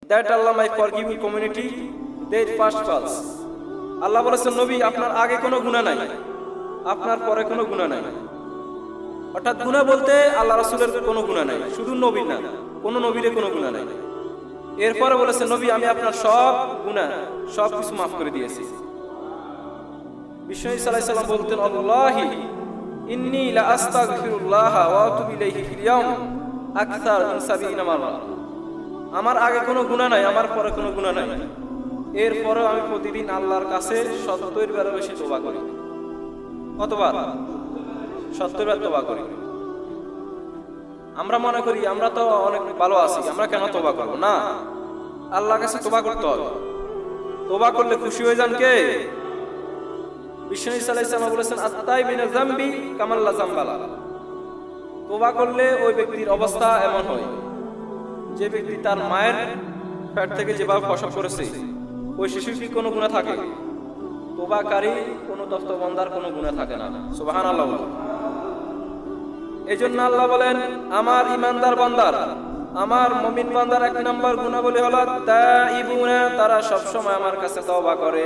that Allah might forgive you community their past faults. আল্লাহ বলেছেন নবী আপনার আগে কোনো গুনাহ নাই, আপনার পরে কোনো গুনাহ নাই। অর্থাৎ গুনাহ বলতে আল্লাহ রাসূলের কোনো গুনাহ নাই, শুধু নবীর না, কোনো নবীর কোনো গুনাহ নাই। এরপরে বলেছেন নবী আমি আপনার সব গুনাহ সব কিছু মাফ করে দিয়েছি। বিশ্বনবী সাল্লাল্লাহু আলাইহি ওয়াসাল্লাম বলতেন আল্লাহি ইন্নী লা আস্তাগফিরুল্লাহ ওয়া আতুবু ইলাইহি ফিল ইয়াউম আকসার মিন 70 মাররা। আমার আগে কোনো গুনাহ নাই, আমার পরে কোনো গুনাহ নাই, এরপরেও আমি প্রতিদিন আল্লাহর কাছে 70 বারের বেশি তওবা করি। কতবার? 70 বার তওবা করি। আমরা মনে করি আমরা তো অনেক ভালো আছি, আমরা কেন তওবা করব? না, আল্লাহর কাছে তওবা করতে হবে। তওবা করলে খুশি হয়ে যান কে? বিশ্বনবী সাল্লাল্লাহু আলাইহি ওয়াসাল্লাম বলেছেন আত-তাইবিনা যামবি কামাল লা যামবালা। তওবা করলে ওই ব্যক্তির অবস্থা এমন হয় যে ব্যক্তি তার মায়ের পেট থেকে যেভাবে প্রসব করেছে ওই শিশুর কি কোনো গুনাহ থাকে? তওবাকারী কোনো দস্তবন্দার কোনো গুনাহ থাকে না। সুবহানাল্লাহ। এজন্য আল্লাহ বলেন আমার ঈমানদার বান্দার, আমার মুমিন বান্দার এক নম্বর গুনাহ বলে হলো তাইবুনা, তারা সব সময় আমার কাছে তওবা করে।